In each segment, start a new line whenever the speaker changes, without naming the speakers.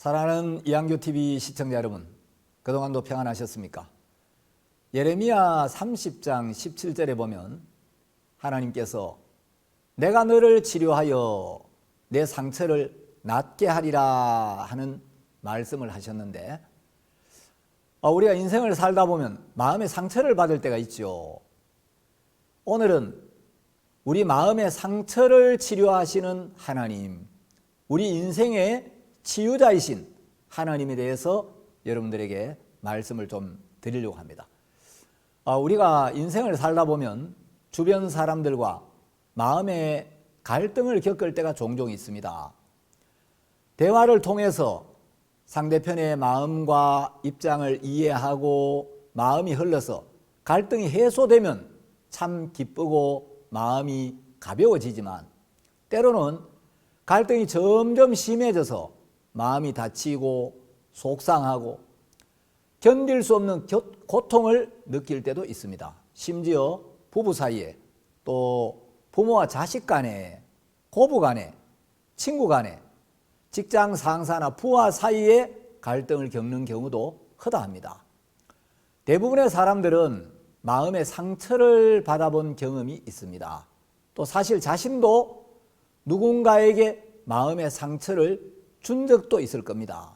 사랑하는 이한교TV 시청자 여러분, 그동안도 평안하셨습니까? 예레미야 30장 17절에 보면 하나님께서 내가 너를 치료하여 내 상처를 낫게 하리라 하는 말씀을 하셨는데, 우리가 인생을 살다 보면 마음의 상처를 받을 때가 있죠. 오늘은 우리 마음의 상처를 치료하시는 하나님, 우리 인생의 치유자이신 하나님에 대해서 여러분들에게 말씀을 좀 드리려고 합니다. 우리가 인생을 살다 보면 주변 사람들과 마음의 갈등을 겪을 때가 종종 있습니다. 대화를 통해서 상대편의 마음과 입장을 이해하고 마음이 흘러서 갈등이 해소되면 참 기쁘고 마음이 가벼워지지만, 때로는 갈등이 점점 심해져서 마음이 다치고 속상하고 견딜 수 없는 고통을 느낄 때도 있습니다. 심지어 부부 사이에, 또 부모와 자식 간에, 고부 간에, 친구 간에, 직장 상사나 부하 사이에 갈등을 겪는 경우도 허다합니다. 대부분의 사람들은 마음의 상처를 받아본 경험이 있습니다. 또 사실 자신도 누군가에게 마음의 상처를 준 적도 있을 겁니다.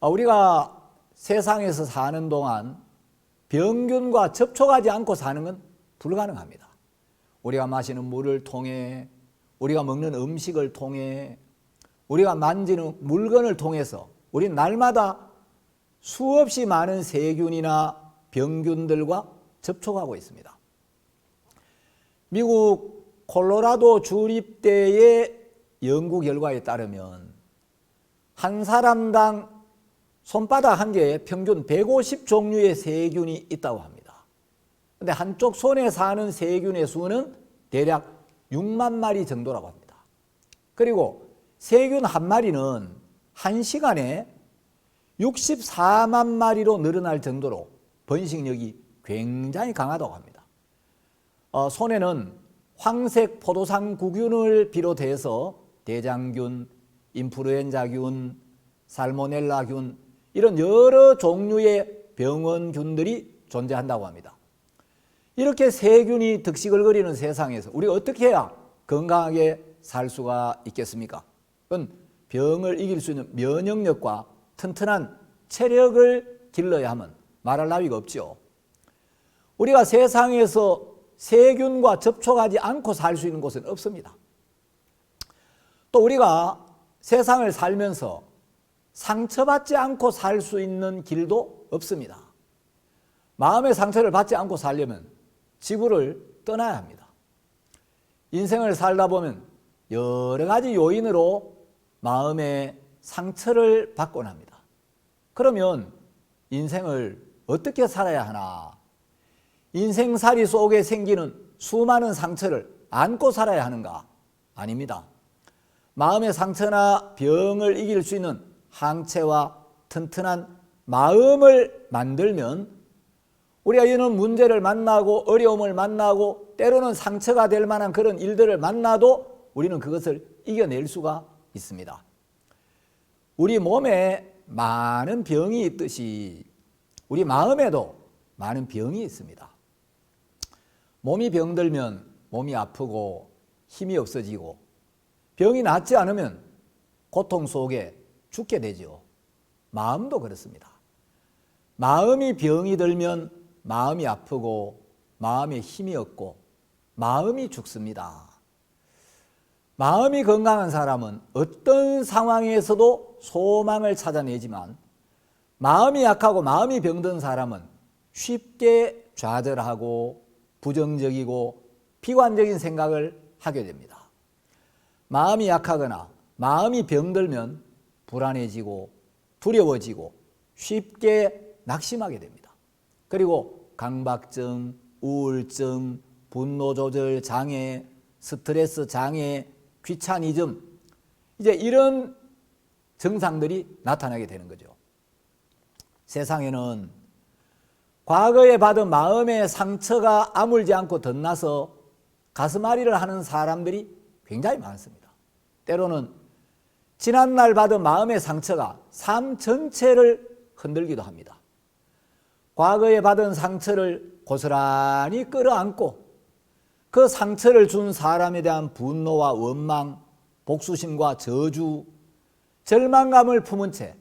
우리가 세상에서 사는 동안 병균과 접촉하지 않고 사는 건 불가능합니다. 우리가 마시는 물을 통해, 우리가 먹는 음식을 통해, 우리가 만지는 물건을 통해서 우리는 날마다 수없이 많은 세균이나 병균들과 접촉하고 있습니다. 미국 콜로라도 주립대의 연구 결과에 따르면 한 사람당 손바닥 한 개에 평균 150종류의 세균이 있다고 합니다. 그런데 한쪽 손에 사는 세균의 수는 대략 6만 마리 정도라고 합니다. 그리고 세균 한 마리는 한 시간에 64만 마리로 늘어날 정도로 번식력이 굉장히 강하다고 합니다. 손에는 황색 포도상구균을 비롯해서 대장균, 인플루엔자균, 살모넬라균, 이런 여러 종류의 병원균들이 존재한다고 합니다. 이렇게 세균이 득실거리는 세상에서 우리가 어떻게 해야 건강하게 살 수가 있겠습니까? 그건 병을 이길 수 있는 면역력과 튼튼한 체력을 길러야 하면 말할 나위가 없죠. 우리가 세상에서 세균과 접촉하지 않고 살 수 있는 곳은 없습니다. 또 우리가 세상을 살면서 상처받지 않고 살 수 있는 길도 없습니다. 마음의 상처를 받지 않고 살려면 지구를 떠나야 합니다. 인생을 살다 보면 여러 가지 요인으로 마음의 상처를 받곤 합니다. 그러면 인생을 어떻게 살아야 하나? 인생살이 속에 생기는 수많은 상처를 안고 살아야 하는가? 아닙니다. 마음의 상처나 병을 이길 수 있는 항체와 튼튼한 마음을 만들면 우리가 이런 문제를 만나고 어려움을 만나고 때로는 상처가 될 만한 그런 일들을 만나도 우리는 그것을 이겨낼 수가 있습니다. 우리 몸에 많은 병이 있듯이 우리 마음에도 많은 병이 있습니다. 몸이 병들면 몸이 아프고 힘이 없어지고, 병이 낫지 않으면 고통 속에 죽게 되죠. 마음도 그렇습니다. 마음이 병이 들면 마음이 아프고 마음에 힘이 없고 마음이 죽습니다. 마음이 건강한 사람은 어떤 상황에서도 소망을 찾아내지만, 마음이 약하고 마음이 병든 사람은 쉽게 좌절하고 부정적이고 비관적인 생각을 하게 됩니다. 마음이 약하거나 마음이 병들면 불안해지고 두려워지고 쉽게 낙심하게 됩니다. 그리고 강박증, 우울증, 분노조절 장애, 스트레스 장애, 귀차니즘, 이제 이런 증상들이 나타나게 되는 거죠. 세상에는 과거에 받은 마음의 상처가 아물지 않고 덧나서 가슴앓이를 하는 사람들이 굉장히 많습니다. 때로는 지난날 받은 마음의 상처가 삶 전체를 흔들기도 합니다. 과거에 받은 상처를 고스란히 끌어안고 그 상처를 준 사람에 대한 분노와 원망, 복수심과 저주, 절망감을 품은 채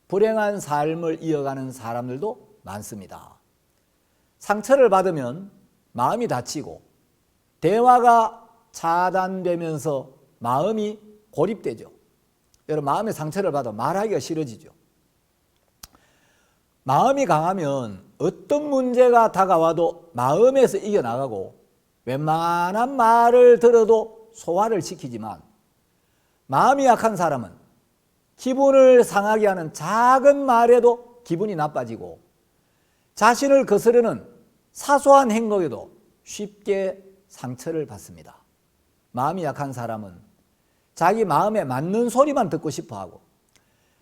불행한 삶을 이어가는 사람들도 많습니다. 상처를 받으면 마음이 다치고 대화가 차단되면서 마음이 고립되죠. 여러분, 마음의 상처를 받아 말하기가 싫어지죠. 마음이 강하면 어떤 문제가 다가와도 마음에서 이겨나가고 웬만한 말을 들어도 소화를 시키지만, 마음이 약한 사람은 기분을 상하게 하는 작은 말에도 기분이 나빠지고 자신을 거스르는 사소한 행동에도 쉽게 상처를 받습니다. 마음이 약한 사람은 자기 마음에 맞는 소리만 듣고 싶어하고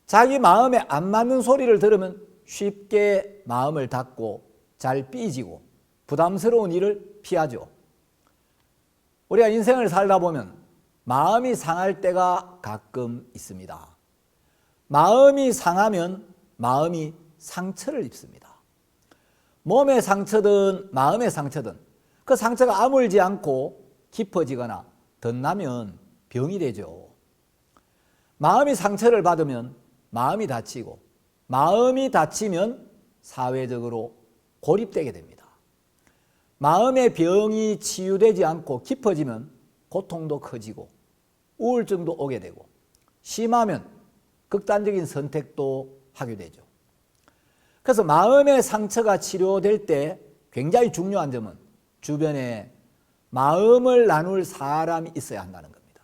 자기 마음에 안 맞는 소리를 들으면 쉽게 마음을 닫고 잘 삐지고 부담스러운 일을 피하죠. 우리가 인생을 살다 보면 마음이 상할 때가 가끔 있습니다. 마음이 상하면 마음이 상처를 입습니다. 몸의 상처든 마음의 상처든 그 상처가 아물지 않고 깊어지거나 덧나면 병이 되죠. 마음이 상처를 받으면 마음이 다치고 마음이 다치면 사회적으로 고립되게 됩니다. 마음의 병이 치유되지 않고 깊어지면 고통도 커지고 우울증도 오게 되고 심하면 극단적인 선택도 하게 되죠. 그래서 마음의 상처가 치료될 때 굉장히 중요한 점은 주변에 마음을 나눌 사람이 있어야 한다는 겁니다.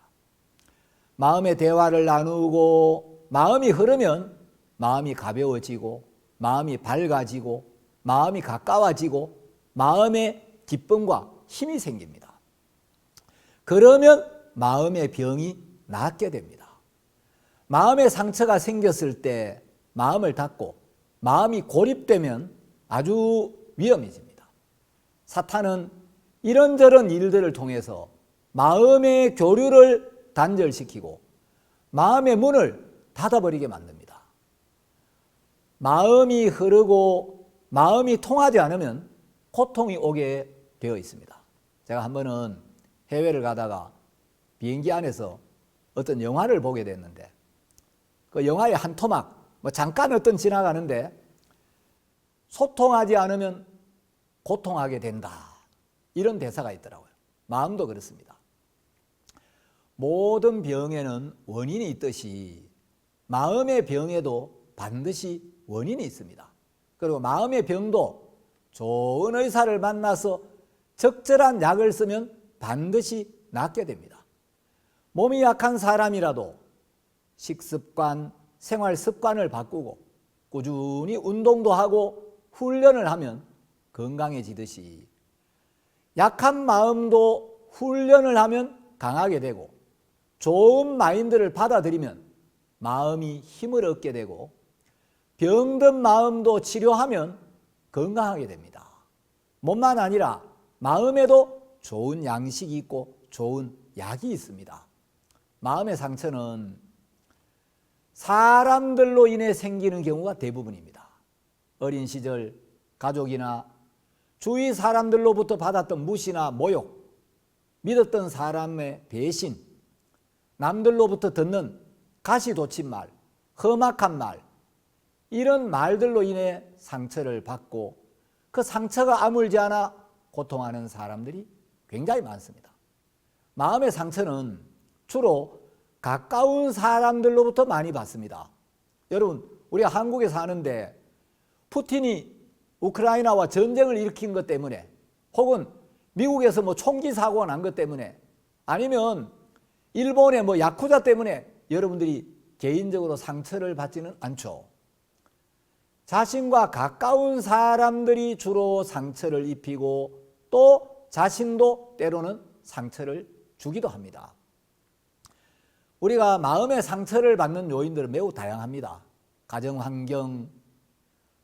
마음의 대화를 나누고 마음이 흐르면 마음이 가벼워지고 마음이 밝아지고 마음이 가까워지고 마음에 기쁨과 힘이 생깁니다. 그러면 마음의 병이 낫게 됩니다. 마음의 상처가 생겼을 때 마음을 닫고 마음이 고립되면 아주 위험해집니다. 사탄은 이런저런 일들을 통해서 마음의 교류를 단절시키고 마음의 문을 닫아버리게 만듭니다. 마음이 흐르고 마음이 통하지 않으면 고통이 오게 되어 있습니다. 제가 한 번은 해외를 가다가 비행기 안에서 어떤 영화를 보게 됐는데 그 영화의 한 토막, 잠깐 어떤 지나가는데 소통하지 않으면 고통하게 된다. 이런 대사가 있더라고요. 마음도 그렇습니다. 모든 병에는 원인이 있듯이 마음의 병에도 반드시 원인이 있습니다. 그리고 마음의 병도 좋은 의사를 만나서 적절한 약을 쓰면 반드시 낫게 됩니다. 몸이 약한 사람이라도 식습관, 생활 습관을 바꾸고 꾸준히 운동도 하고 훈련을 하면 건강해지듯이 약한 마음도 훈련을 하면 강하게 되고 좋은 마인드를 받아들이면 마음이 힘을 얻게 되고 병든 마음도 치료하면 건강하게 됩니다. 몸만 아니라 마음에도 좋은 양식이 있고 좋은 약이 있습니다. 마음의 상처는 사람들로 인해 생기는 경우가 대부분입니다. 어린 시절 가족이나 주위 사람들로부터 받았던 무시나 모욕, 믿었던 사람의 배신, 남들로부터 듣는 가시돋친 말, 험악한 말, 이런 말들로 인해 상처를 받고 그 상처가 아물지 않아 고통하는 사람들이 굉장히 많습니다. 마음의 상처는 주로 가까운 사람들로부터 많이 받습니다. 여러분, 우리가 한국에 사는데 푸틴이 우크라이나와 전쟁을 일으킨 것 때문에 혹은 미국에서 총기 사고가 난 것 때문에 아니면 일본의 야쿠자 때문에 여러분들이 개인적으로 상처를 받지는 않죠. 자신과 가까운 사람들이 주로 상처를 입히고 또 자신도 때로는 상처를 주기도 합니다. 우리가 마음의 상처를 받는 요인들은 매우 다양합니다. 가정환경,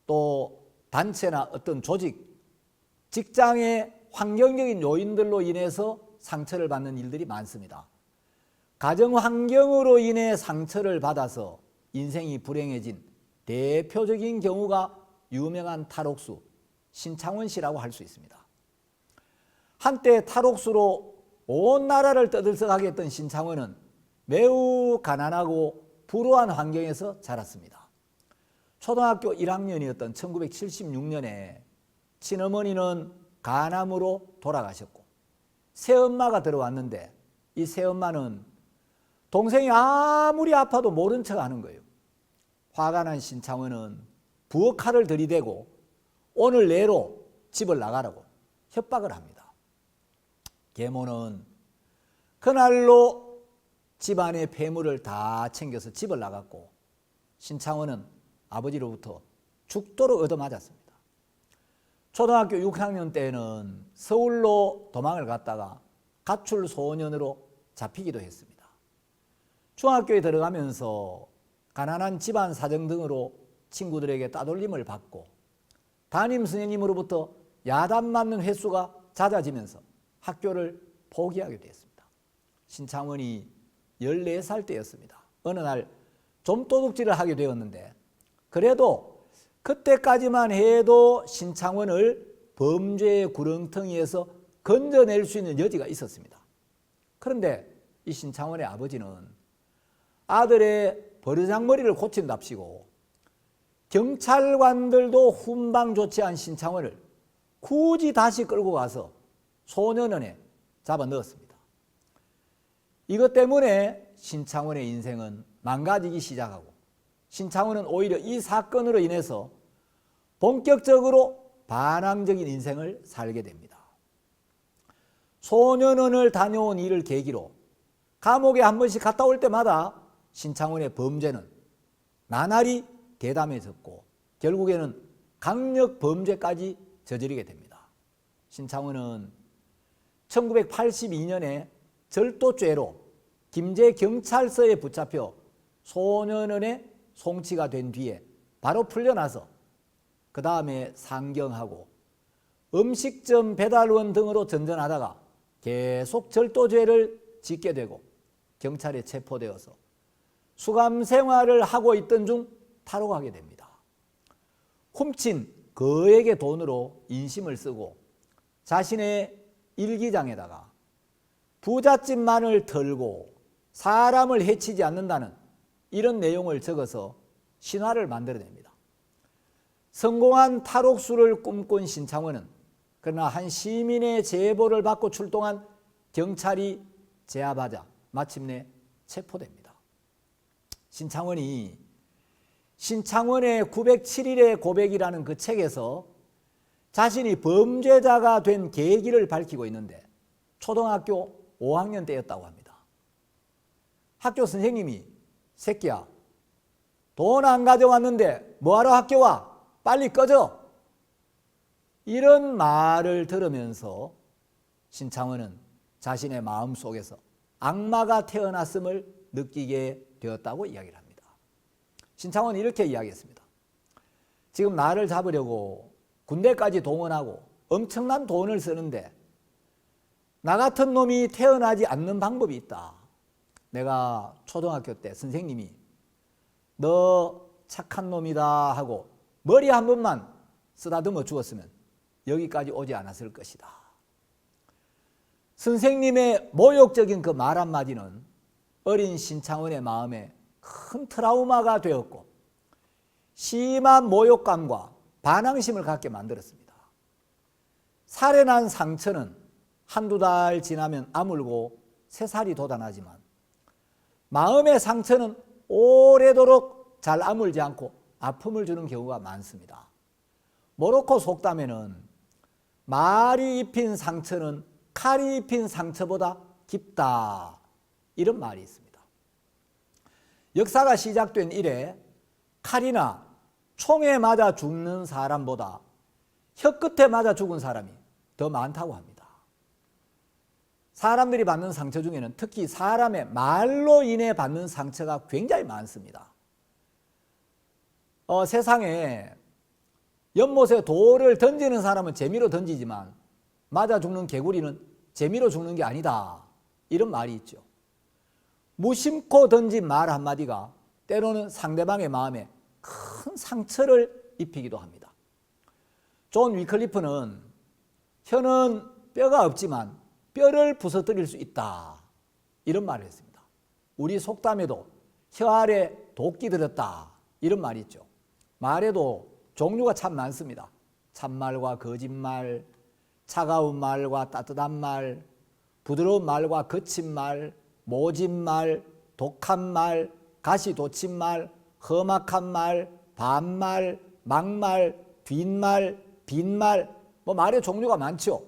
또 단체나 어떤 조직, 직장의 환경적인 요인들로 인해서 상처를 받는 일들이 많습니다. 가정 환경으로 인해 상처를 받아서 인생이 불행해진 대표적인 경우가 유명한 탈옥수 신창원 씨라고 할 수 있습니다. 한때 탈옥수로 온 나라를 떠들썩하게 했던 신창원은 매우 가난하고 불우한 환경에서 자랐습니다. 초등학교 1학년이었던 1976년에 친어머니는 간암으로 돌아가셨고 새엄마가 들어왔는데 이 새엄마는 동생이 아무리 아파도 모른 척 하는 거예요. 화가 난 신창원은 부엌칼을 들이대고 오늘 내로 집을 나가라고 협박을 합니다. 계모는 그날로 집안의 폐물을 다 챙겨서 집을 나갔고 신창원은 아버지로부터 죽도록 얻어맞았습니다. 초등학교 6학년 때는 서울로 도망을 갔다가 가출 소년으로 잡히기도 했습니다. 중학교에 들어가면서 가난한 집안 사정 등으로 친구들에게 따돌림을 받고 담임 선생님으로부터 야단 맞는 횟수가 잦아지면서 학교를 포기하게 됐습니다. 신창원이 14살 때였습니다. 어느 날 좀도둑질을 하게 되었는데 그래도 그때까지만 해도 신창원을 범죄의 구렁텅이에서 건져낼 수 있는 여지가 있었습니다. 그런데 이 신창원의 아버지는 아들의 버르장머리를 고친답시고 경찰관들도 훈방 조치한 신창원을 굳이 다시 끌고 가서 소년원에 잡아 넣었습니다. 이것 때문에 신창원의 인생은 망가지기 시작하고 신창원은 오히려 이 사건으로 인해서 본격적으로 반항적인 인생을 살게 됩니다. 소년원을 다녀온 일을 계기로 감옥에 한 번씩 갔다 올 때마다 신창원의 범죄는 나날이 대담해졌고 결국에는 강력 범죄까지 저지르게 됩니다. 신창원은 1982년에 절도죄로 김제경찰서에 붙잡혀 소년원에 송치가 된 뒤에 바로 풀려나서 그 다음에 상경하고 음식점 배달원 등으로 전전하다가 계속 절도죄를 짓게 되고 경찰에 체포되어서 수감 생활을 하고 있던 중 탈옥하게 됩니다. 훔친 거액의 돈으로 인심을 쓰고 자신의 일기장에다가 부잣집만을 털고 사람을 해치지 않는다는 이런 내용을 적어서 신화를 만들어냅니다. 성공한 탈옥수를 꿈꾼 신창원은 그러나 한 시민의 제보를 받고 출동한 경찰이 제압하자 마침내 체포됩니다. 신창원이 신창원의 907일의 고백이라는 그 책에서 자신이 범죄자가 된 계기를 밝히고 있는데 초등학교 5학년 때였다고 합니다. 학교 선생님이 새끼야 돈 안 가져왔는데 뭐하러 학교 와? 빨리 꺼져. 이런 말을 들으면서 신창원은 자신의 마음속에서 악마가 태어났음을 느끼게 되었다고 이야기를 합니다. 신창원은 이렇게 이야기했습니다. 지금 나를 잡으려고 군대까지 동원하고 엄청난 돈을 쓰는데 나 같은 놈이 태어나지 않는 방법이 있다. 내가 초등학교 때 선생님이 너 착한 놈이다 하고 머리 한 번만 쓰다듬어 주었으면 여기까지 오지 않았을 것이다. 선생님의 모욕적인 그 말 한마디는 어린 신창원의 마음에 큰 트라우마가 되었고 심한 모욕감과 반항심을 갖게 만들었습니다. 살해난 상처는 한두 달 지나면 아물고 새살이 돋아나지만 마음의 상처는 오래도록 잘 아물지 않고 아픔을 주는 경우가 많습니다. 모로코 속담에는 말이 입힌 상처는 칼이 입힌 상처보다 깊다 이런 말이 있습니다. 역사가 시작된 이래 칼이나 총에 맞아 죽는 사람보다 혀끝에 맞아 죽은 사람이 더 많다고 합니다. 사람들이 받는 상처 중에는 특히 사람의 말로 인해 받는 상처가 굉장히 많습니다. 세상에 연못에 돌을 던지는 사람은 재미로 던지지만 맞아 죽는 개구리는 재미로 죽는 게 아니다. 이런 말이 있죠. 무심코 던진 말 한마디가 때로는 상대방의 마음에 큰 상처를 입히기도 합니다. 존 위클리프는 혀는 뼈가 없지만 뼈를 부서뜨릴 수 있다, 이런 말을 했습니다. 우리 속담에도 혀 아래 도끼 들었다, 이런 말이 있죠. 말에도 종류가 참 많습니다. 참말과 거짓말, 차가운 말과 따뜻한 말, 부드러운 말과 거친 말, 모진 말, 독한 말, 가시 돋친 말, 험악한 말, 반말, 막말, 뒷말, 빈말, 말의 종류가 많죠.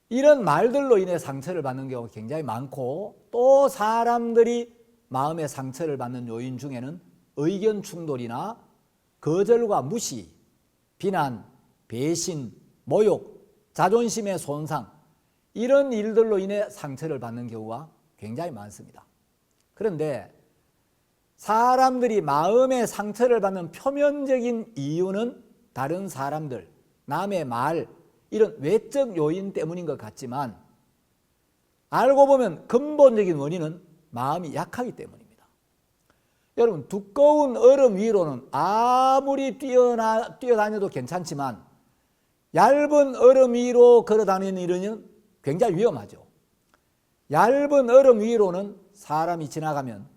이런 말들로 인해 상처를 받는 경우가 굉장히 많고, 또 사람들이 마음의 상처를 받는 요인 중에는 의견 충돌이나 거절과 무시, 비난, 배신, 모욕, 자존심의 손상, 이런 일들로 인해 상처를 받는 경우가 굉장히 많습니다. 그런데 사람들이 마음의 상처를 받는 표면적인 이유는 다른 사람들, 남의 말, 이런 외적 요인 때문인 것 같지만 알고 보면 근본적인 원인은 마음이 약하기 때문입니다. 여러분, 두꺼운 얼음 위로는 아무리 뛰어다녀도 괜찮지만 얇은 얼음 위로 걸어다니는 일은 굉장히 위험하죠. 얇은 얼음 위로는 사람이 지나가면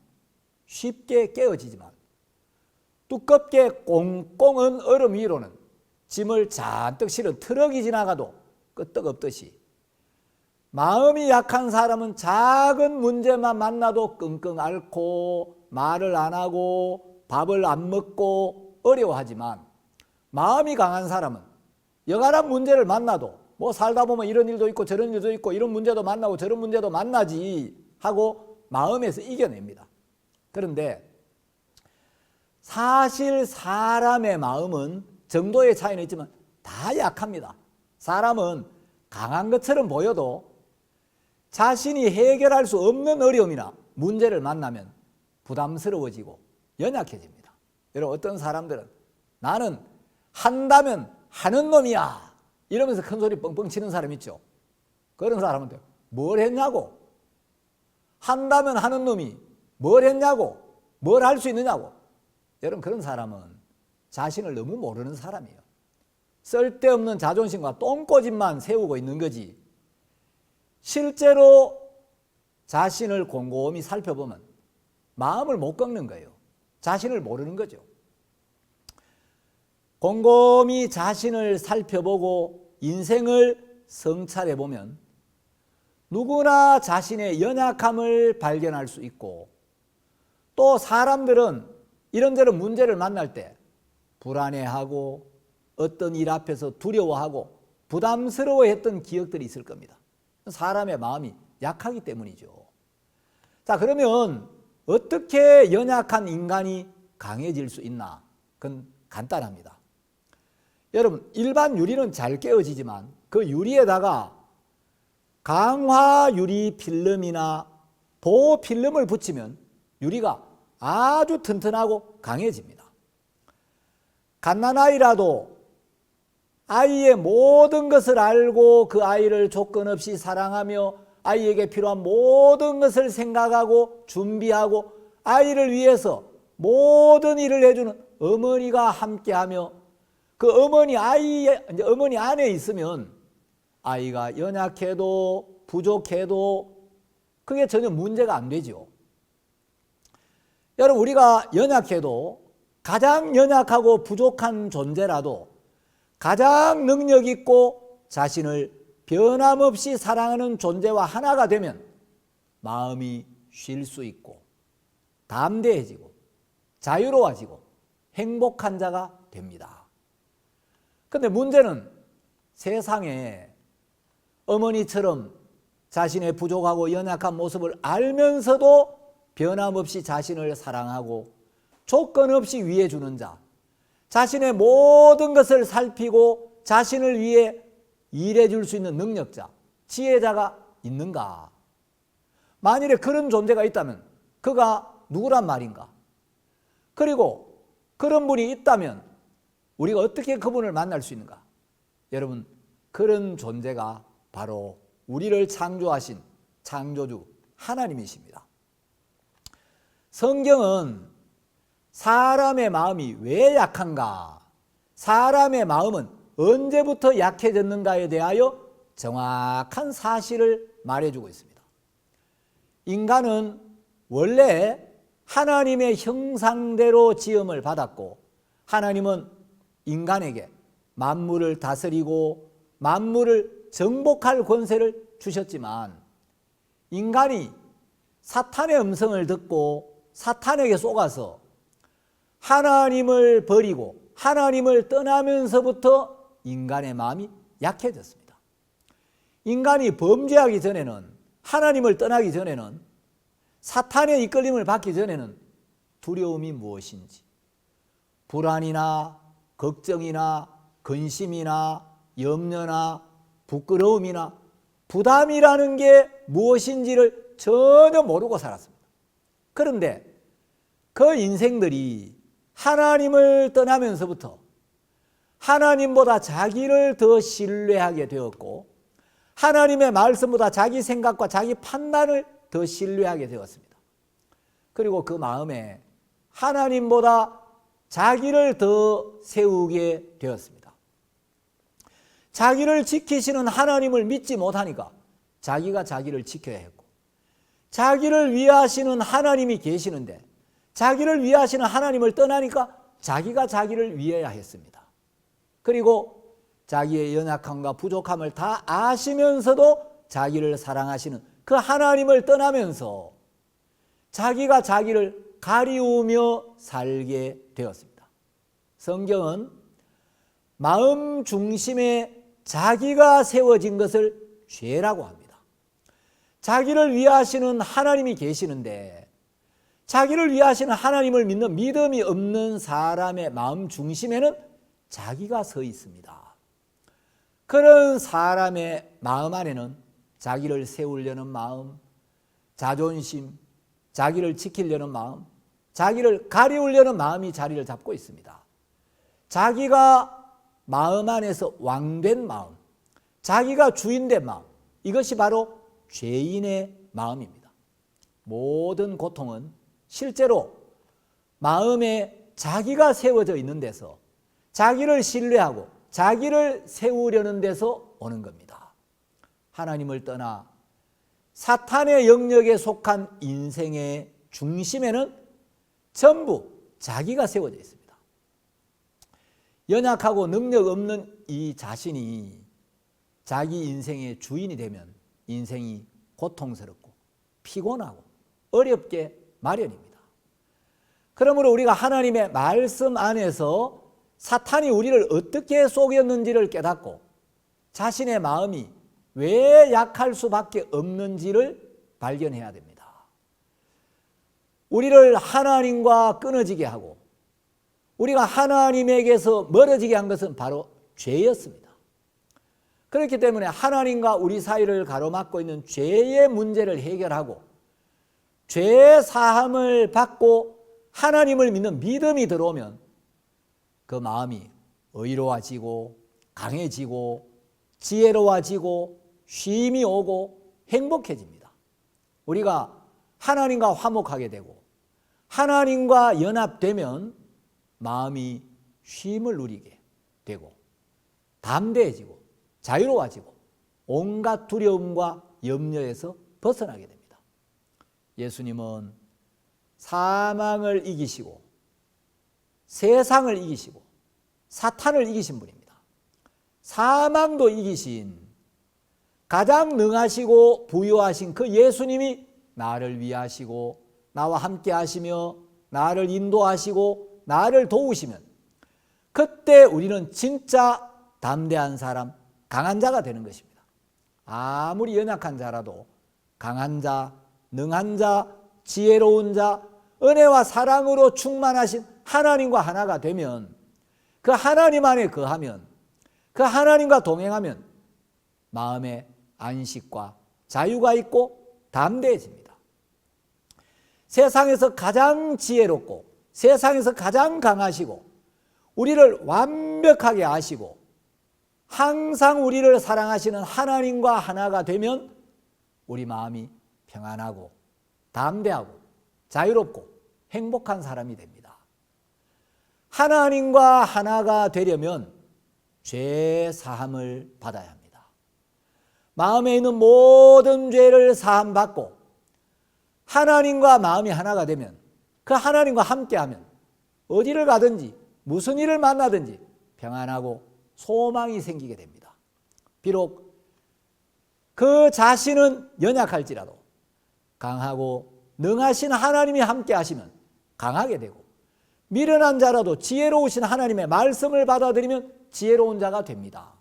쉽게 깨어지지만 두껍게 꽁꽁은 얼음 위로는 짐을 잔뜩 실은 트럭이 지나가도 끄떡없듯이 마음이 약한 사람은 작은 문제만 만나도 끙끙 앓고 말을 안 하고 밥을 안 먹고 어려워하지만, 마음이 강한 사람은 여간한 문제를 만나도 살다 보면 이런 일도 있고 저런 일도 있고 이런 문제도 만나고 저런 문제도 만나지 하고 마음에서 이겨냅니다. 그런데 사실 사람의 마음은 정도의 차이는 있지만 다 약합니다. 사람은 강한 것처럼 보여도 자신이 해결할 수 없는 어려움이나 문제를 만나면 부담스러워지고 연약해집니다. 여러분, 어떤 사람들은 나는 한다면 하는 놈이야 이러면서 큰 소리 뻥뻥 치는 사람 있죠. 그런 사람한테 뭘 했냐고, 한다면 하는 놈이 뭘 했냐고, 뭘 할 수 있느냐고. 여러분, 그런 사람은 자신을 너무 모르는 사람이에요. 쓸데없는 자존심과 똥꼬집만 세우고 있는 거지, 실제로 자신을 곰곰이 살펴보면 마음을 못 꺾는 거예요. 자신을 모르는 거죠. 곰곰이 자신을 살펴보고 인생을 성찰해 보면 누구나 자신의 연약함을 발견할 수 있고, 또 사람들은 이런저런 문제를 만날 때 불안해하고 어떤 일 앞에서 두려워하고 부담스러워했던 기억들이 있을 겁니다. 사람의 마음이 약하기 때문이죠. 자, 그러면 어떻게 연약한 인간이 강해질 수 있나? 그건 간단합니다. 여러분, 일반 유리는 잘 깨어지지만 그 유리에다가 강화 유리 필름이나 보호 필름을 붙이면 유리가 아주 튼튼하고 강해집니다. 갓난아이라도 아이의 모든 것을 알고 그 아이를 조건 없이 사랑하며 아이에게 필요한 모든 것을 생각하고 준비하고 아이를 위해서 모든 일을 해주는 어머니가 함께하며, 그 어머니 안에 있으면 아이가 연약해도 부족해도 그게 전혀 문제가 안 되죠. 여러분, 우리가 연약해도 가장 연약하고 부족한 존재라도 가장 능력 있고 자신을 변함없이 사랑하는 존재와 하나가 되면 마음이 쉴 수 있고 담대해지고 자유로워지고 행복한 자가 됩니다. 그런데 문제는 세상에 어머니처럼 자신의 부족하고 연약한 모습을 알면서도 변함없이 자신을 사랑하고 조건 없이 위해 주는 자, 자신의 모든 것을 살피고 자신을 위해 일해 줄 수 있는 능력자, 지혜자가 있는가? 만일에 그런 존재가 있다면 그가 누구란 말인가? 그리고 그런 분이 있다면 우리가 어떻게 그분을 만날 수 있는가? 여러분, 그런 존재가 바로 우리를 창조하신 창조주 하나님이십니다. 성경은 사람의 마음이 왜 약한가, 사람의 마음은 언제부터 약해졌는가에 대하여 정확한 사실을 말해주고 있습니다. 인간은 원래 하나님의 형상대로 지음을 받았고, 하나님은 인간에게 만물을 다스리고 만물을 정복할 권세를 주셨지만, 인간이 사탄의 음성을 듣고 사탄에게 속아서 하나님을 버리고 하나님을 떠나면서부터 인간의 마음이 약해졌습니다. 인간이 범죄하기 전에는, 하나님을 떠나기 전에는, 사탄의 이끌림을 받기 전에는 두려움이 무엇인지, 불안이나 걱정이나 근심이나 염려나 부끄러움이나 부담이라는 게 무엇인지를 전혀 모르고 살았습니다. 그런데 그 인생들이 하나님을 떠나면서부터 하나님보다 자기를 더 신뢰하게 되었고, 하나님의 말씀보다 자기 생각과 자기 판단을 더 신뢰하게 되었습니다. 그리고 그 마음에 하나님보다 자기를 더 세우게 되었습니다. 자기를 지키시는 하나님을 믿지 못하니까 자기가 자기를 지켜야 했고, 자기를 위하시는 하나님이 계시는데 자기를 위하시는 하나님을 떠나니까 자기가 자기를 위해야 했습니다. 그리고 자기의 연약함과 부족함을 다 아시면서도 자기를 사랑하시는 그 하나님을 떠나면서 자기가 자기를 가리우며 살게 되었습니다. 성경은 마음 중심에 자기가 세워진 것을 죄라고 합니다. 자기를 위하시는 하나님이 계시는데 자기를 위하시는 하나님을 믿는 믿음이 없는 사람의 마음 중심에는 자기가 서 있습니다. 그런 사람의 마음 안에는 자기를 세우려는 마음, 자존심, 자기를 지키려는 마음, 자기를 가리우려는 마음이 자리를 잡고 있습니다. 자기가 마음 안에서 왕된 마음, 자기가 주인된 마음, 이것이 바로 죄인의 마음입니다. 모든 고통은 실제로 마음에 자기가 세워져 있는 데서, 자기를 신뢰하고 자기를 세우려는 데서 오는 겁니다. 하나님을 떠나 사탄의 영역에 속한 인생의 중심에는 전부 자기가 세워져 있습니다. 연약하고 능력 없는 이 자신이 자기 인생의 주인이 되면 인생이 고통스럽고 피곤하고 어렵게 마련입니다. 그러므로 우리가 하나님의 말씀 안에서 사탄이 우리를 어떻게 속였는지를 깨닫고 자신의 마음이 왜 약할 수밖에 없는지를 발견해야 됩니다. 우리를 하나님과 끊어지게 하고 우리가 하나님에게서 멀어지게 한 것은 바로 죄였습니다. 그렇기 때문에 하나님과 우리 사이를 가로막고 있는 죄의 문제를 해결하고 죄 사함을 받고 하나님을 믿는 믿음이 들어오면 그 마음이 의로워지고 강해지고 지혜로워지고 쉼이 오고 행복해집니다. 우리가 하나님과 화목하게 되고 하나님과 연합되면 마음이 쉼을 누리게 되고 담대해지고 자유로워지고 온갖 두려움과 염려에서 벗어나게 됩니다. 예수님은 사망을 이기시고 세상을 이기시고 사탄을 이기신 분입니다. 사망도 이기신 가장 능하시고 부유하신 그 예수님이 나를 위하시고 나와 함께 하시며 나를 인도하시고 나를 도우시면 그때 우리는 진짜 담대한 사람, 강한 자가 되는 것입니다. 아무리 연약한 자라도 강한 자, 능한 자, 지혜로운 자, 은혜와 사랑으로 충만하신 하나님과 하나가 되면 그 하나님 안에 거하면 그 하나님과 동행하면 마음에 안식과 자유가 있고 담대해집니다. 세상에서 가장 지혜롭고 세상에서 가장 강하시고 우리를 완벽하게 아시고 항상 우리를 사랑하시는 하나님과 하나가 되면 우리 마음이 평안하고 담대하고 자유롭고 행복한 사람이 됩니다. 하나님과 하나가 되려면 죄 사함을 받아야 합니다. 마음에 있는 모든 죄를 사함받고 하나님과 마음이 하나가 되면, 그 하나님과 함께하면 어디를 가든지 무슨 일을 만나든지 평안하고 소망이 생기게 됩니다. 비록 그 자신은 연약할지라도 강하고 능하신 하나님이 함께 하시면 강하게 되고, 미련한 자라도 지혜로우신 하나님의 말씀을 받아들이면 지혜로운 자가 됩니다.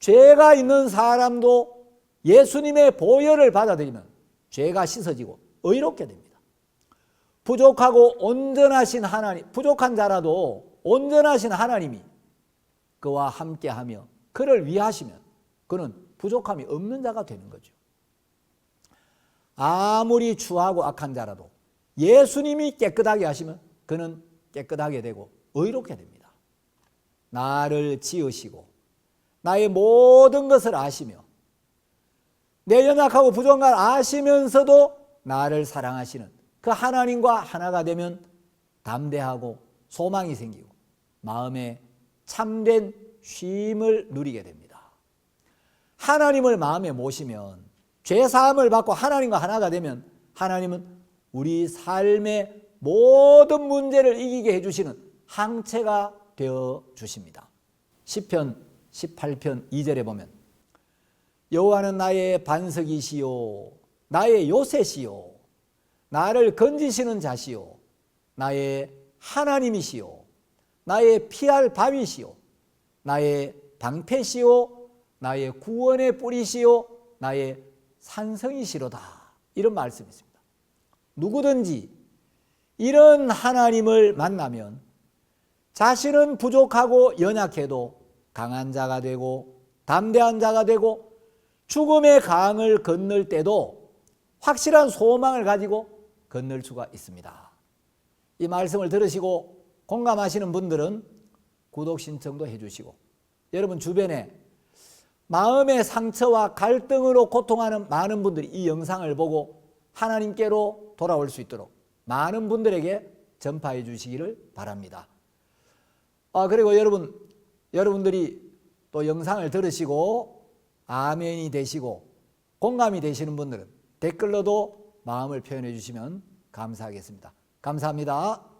죄가 있는 사람도 예수님의 보혈을 받아들이면 죄가 씻어지고 의롭게 됩니다. 부족하고 온전하신 하나님, 부족한 자라도 온전하신 하나님이 그와 함께하며 그를 위하시면 그는 부족함이 없는 자가 되는 거죠. 아무리 추하고 악한 자라도 예수님이 깨끗하게 하시면 그는 깨끗하게 되고 의롭게 됩니다. 나를 지으시고 나의 모든 것을 아시며 내 연약하고 부족한 걸 아시면서도 나를 사랑하시는 그 하나님과 하나가 되면 담대하고 소망이 생기고 마음에 참된 쉼을 누리게 됩니다. 하나님을 마음에 모시면, 죄사함을 받고 하나님과 하나가 되면 하나님은 우리 삶의 모든 문제를 이기게 해주시는 항체가 되어 주십니다. 시편 18편 2절에 보면 여호와는 나의 반석이시요 나의 요새시요 나를 건지시는 자시요 나의 하나님이시요 나의 피할 바위시요 나의 방패시요 나의 구원의 뿌리시요 나의 산성이시로다. 이런 말씀이 있습니다. 누구든지 이런 하나님을 만나면 자신은 부족하고 연약해도 강한 자가 되고 담대한 자가 되고 죽음의 강을 건널 때도 확실한 소망을 가지고 건널 수가 있습니다. 이 말씀을 들으시고 공감하시는 분들은 구독 신청도 해주시고, 여러분 주변에 마음의 상처와 갈등으로 고통하는 많은 분들이 이 영상을 보고 하나님께로 돌아올 수 있도록 많은 분들에게 전파해 주시기를 바랍니다. 그리고 여러분들이 또 영상을 들으시고 아멘이 되시고 공감이 되시는 분들은 댓글로도 마음을 표현해 주시면 감사하겠습니다. 감사합니다.